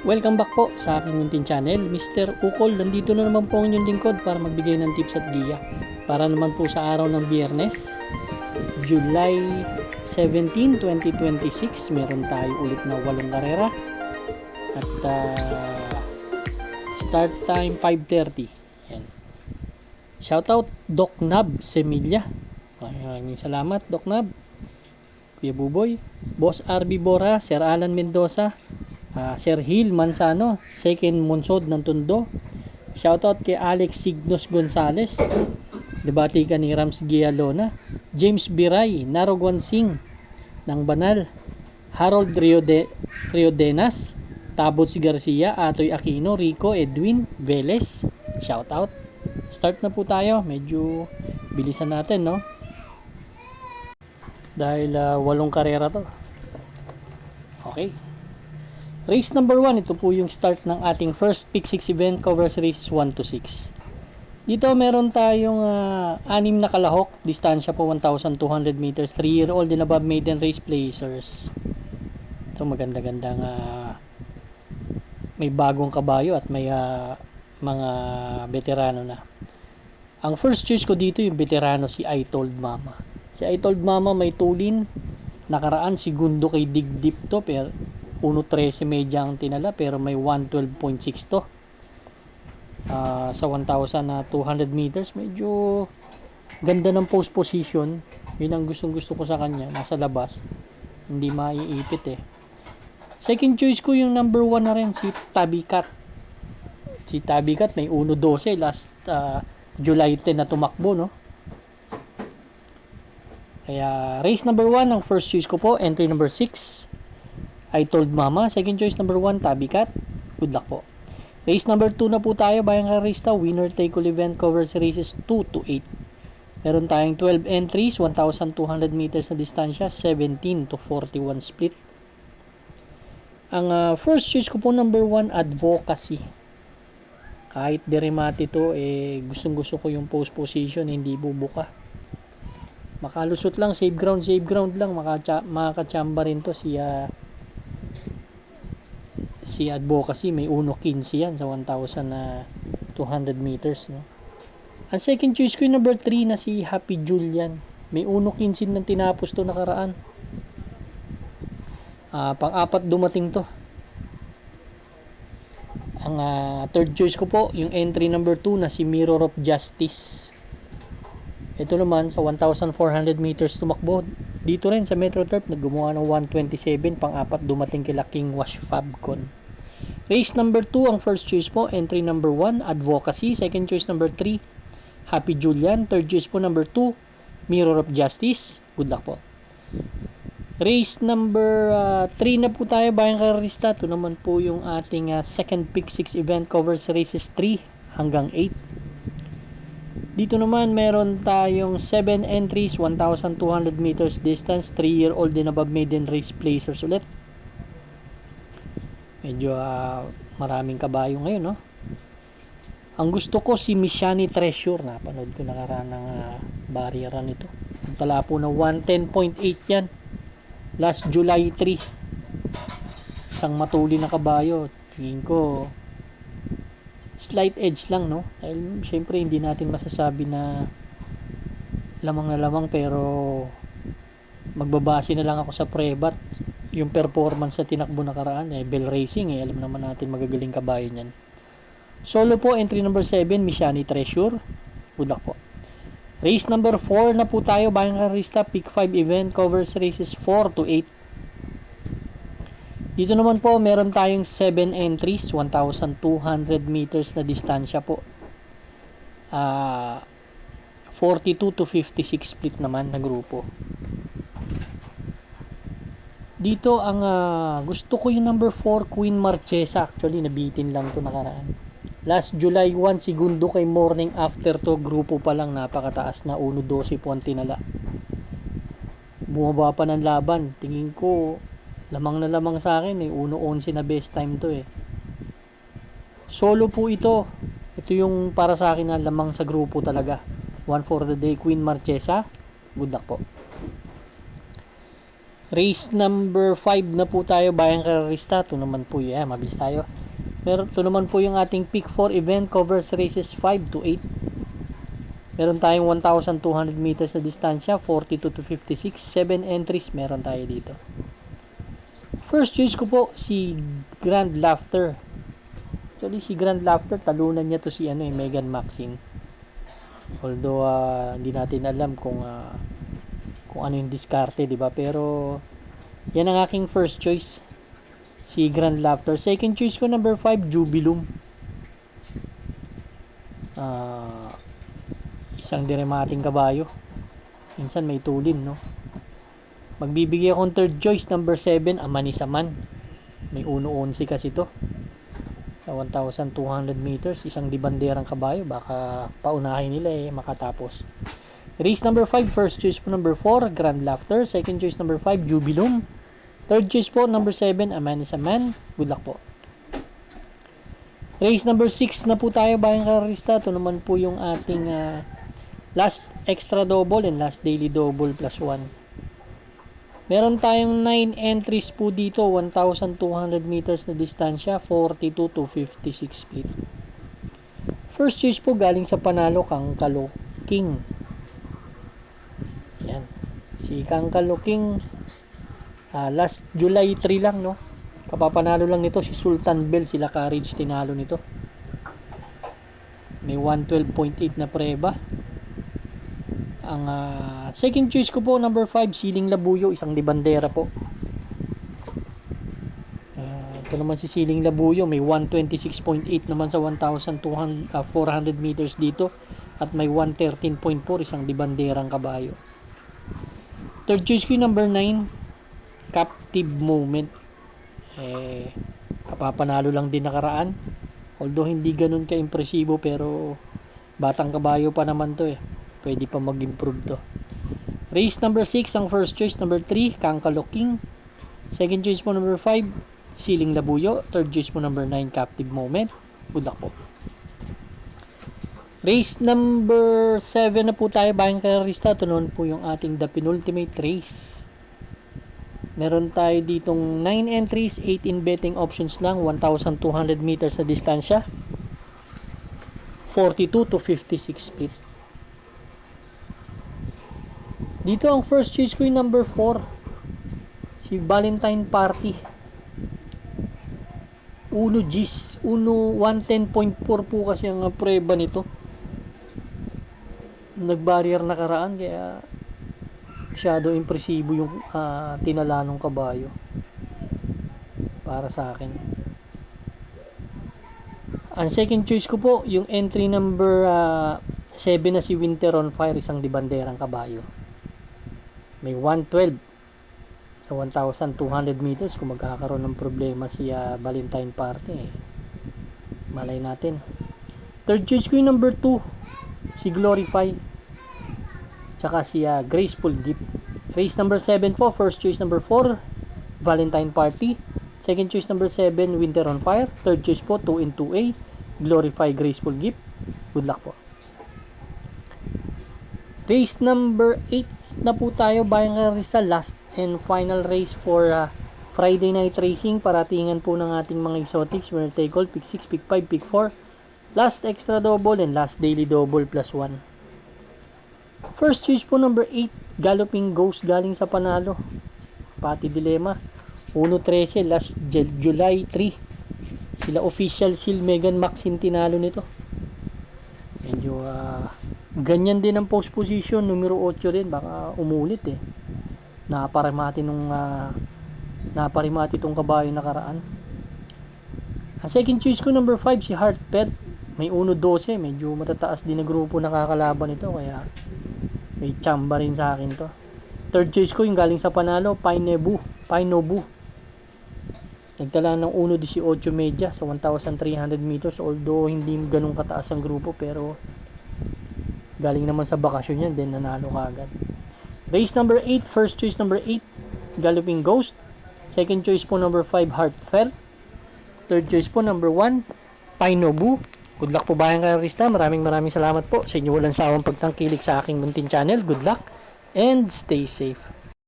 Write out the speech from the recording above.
Welcome back po sa aking munting channel, Mr. Ukol. Nandito na naman po ang inyong lingkod para magbigay ng tips at giya. Para naman po sa araw ng Biyernes, July 17, 2026, meron tayo ulit na 8 karera. At start time 5:30. Yan. Shoutout Doc Nab Semilla. Maraming salamat Doc Nab. Kuya Buboy, Boss RB Bora, Sir Alan Mendoza, Sir Hill Mansano, Second Monsod ng Tondo. Shoutout kay Alex Signos Gonzales, debati ka ni Rams Gialona, James Biray, Narogwan Singh ng Banal, Harold Riodenas, Tabots Garcia, Atoy Aquino, Rico Edwin Velez. Shoutout. Start na po tayo. Medyo bilisan natin, no? Dahil 8 karera to. Okay. Race number 1, ito po yung start ng ating first Pick 6 event, covers races 1 to 6. Dito meron tayong 6 na kalahok, distansya po 1,200 meters, 3-year-old and above maiden race placers. Ito maganda-gandang may bagong kabayo at may mga veterano na. Ang first choice ko dito yung veterano, si I Told Mama. Si I Told Mama may tulin, nakaraan segundo kay Dig Deep to, pero 1.13 medya ang tinala, pero may 1.12.6 to. Sa 1,200 meters, medyo ganda ng post position. Yun ang gustong gusto ko sa kanya, nasa labas, hindi maiipit eh. Second choice ko yung number 1 na rin, si Tabikat. Si Tabikat may 1.12 last July 10 na tumakbo, no? Kaya race number 1 ang first choice ko po, entry number 6 I Told Mama. Second choice number 1 Tabikat. Good luck po. Race number 2 na po tayo, Bayang Karista, winner take all event, covers races 2 to 8. Meron tayong 12 entries, 1,200 meters na distansya, 17 to 41 split. Ang first choice ko po number 1 Advocacy. Kahit deremati to, gustong gusto ko yung post position, hindi bubuka. Makalusot lang, save ground lang, makakachamba rin to si Advocacy. May 1.15 yan sa 1,200 meters, no? Ang second choice ko yung number 3 na si Happy Julian. May 1.15 nang tinapos to nakaraan. Pang-apat dumating to. Ang third choice ko po yung entry number 2 na si Mirror of Justice. Ito naman sa 1,400 meters tumakbo. Dito rin sa Metro Turf naggumawa ng 1.27, pang-apat dumating kila King Wash Fabcon. Race number 2 ang first choice po, entry number 1 Advocacy, second choice number 3 Happy Julian, third choice po number 2 Mirror of Justice. Good luck po. Race number 3 na po tayo, Bayang Karista. Ito naman po yung ating second Pick 6 event, covers races 3 hanggang 8. Dito naman meron tayong 7 entries, 1,200 meters distance, 3-year-old and above maiden race placers ulit. Medyo maraming kabayo ngayon, no? Ang gusto ko si Mishani Treasure. Napanood ko nakaraan ng barriera nito. Tala po na 110.8 yan. Last July 3. Isang matuli na kabayo. Tingin ko slight edge lang, no? Dahil syempre hindi natin masasabi na lamang, pero magbabase na lang ako sa prebat. Yung performance sa tinakbo nakaraan, Bell Racing, alam naman natin magagaling kabayo niyan. Solo po, entry number 7 Mishani Treasure. Good luck po. Race number 4 na po tayo, Bayang Karista, Pick 5 event, covers races 4 to 8. Dito naman po, meron tayong 7 entries, 1,200 meters na distansya po. 42 to 56 split naman na grupo. Dito, ang gusto ko yung number 4, Queen Marchesa. Actually, nabitin lang to nakaraan. Last July 1, segundo kay Morning After to, grupo pa lang, napakataas na 1.12 po ang tinala. Bumaba pa ng laban. Tingin ko, lamang na lamang sa akin, 1.11 na best time to eh. Solo po ito. Ito yung para sa akin na lamang sa grupo talaga. One for the day, Queen Marchesa. Good luck po. Race number 5 na po tayo, bayang karerista. Ito naman po yun. Mabilis tayo. Meron, ito naman po yung ating pick 4 event, covers races 5 to 8. Meron tayong 1,200 meters na distansya, 42 to 56. 7 entries meron tayo dito. First choice ko po si Grand Laughter. Actually si Grand Laughter, talunan niya to si Megan Maxine. Although hindi natin alam kung ano yung diskarte, di ba? Pero yan ang aking first choice, si Grand Laughter. Second choice ko number 5, Jubilum. Isang diremating kabayo. Minsan may tulin, no? Magbibigay akong third choice, number 7, Amanisaman. May 1.11 kasi to. Sa 1,200 meters, isang dibanderang kabayo. Baka paunahin nila makatapos. Race number 5, first choice po number 4, Grand Laughter. Second choice number 5, Jubilum. Third choice po number 7, Amanisaman. Good luck po. Race number 6 na po tayo, bayang karista. Ito naman po yung ating last extra double and last daily double plus 1. Meron tayong 9 entries po dito, 1,200 meters na distansya, 42 to 56 split. First choice po galing sa panalo, Kangkalo King. Yan. Si Kangkalo King, last July 3 lang, no? Kapapanalo lang nito si Sultan Bell, sila Courage tinalo nito. May 112.8 na preba. Ang second choice ko po number 5, Siling Labuyo, isang dibandera po. Ito naman si Siling Labuyo, may 126.8 naman sa 1,400 meters dito at may 113.4, isang dibanderang kabayo. Third choice ko yung number 9, Captive Moment. Kapapanalo lang din nakaraan. Although hindi ganun ka-impresibo, pero batang kabayo pa naman to Pwede pa mag-improve to. Race number 6, ang first choice number 3, Kangkalo King. Second choice po number 5, Siling Labuyo. Third choice po number 9, Captive Moment. Good luck po. Race number 7 na po tayo, bayang karista. Ito naman po yung ating the penultimate race. Meron tayo ditong 9 entries, 18 betting options lang, 1,200 meters na distansya, 42 to 56 split. Dito ang first choice ko yung number 4, si Valentine Party. 110.4 po kasi ang preba nito. Nag-barrier nakaraan, kaya masyado impresibo yung tinala ng kabayo para sa akin. Ang second choice ko po yung entry number 7 na si Winter on Fire, isang dibanderang kabayo. May 112 sa 1,200 meters. Kung magkakaroon ng problema si Valentine Party, malay natin. Third choice ko yung number 2, si Glorify, tsaka si Graceful Gift. Race number 7 po, first choice number 4, Valentine Party. Second choice number 7, Winter on Fire. Third choice po, 2 and 2A, Glorify, Graceful Gift. Good luck po. Race number 8 na po tayo, bayang karista. Last and final race for Friday night racing. Paratingan po ng ating mga exotics. Winner take all, pick 6, pick 5, pick 4. Last extra double and last daily double plus 1. First choice po number 8, Galloping Ghost, galing sa panalo, Pati Dilemma. 1.13 last July 3. Sila Official Seal, Megan Maxine tinalo nito. Medyo ganyan din ang post position, numero 8 rin, baka umulit Naparimati itong kabayo nakaraan. Ang second choice ko number 5, si Heartfelt. May 1.12, medyo matataas din na grupo nakakalaban ito, kaya may chamba rin sa akin to. Third choice ko yung galing sa panalo, Pinebu. Nagtala ng 1.18 media sa 1,300 meters, although hindi ganun kataas ang grupo, pero galing naman sa bakasyon yan, then nanalo kaagad. Race number 8, first choice number 8, Galloping Ghost. Second choice po number 5, Heartfelt. Third choice po number 1, Pinebu. Good luck po bayang karista. Maraming salamat po sa inyo walang sawang pagtangkilik sa aking muntin channel. Good luck and stay safe.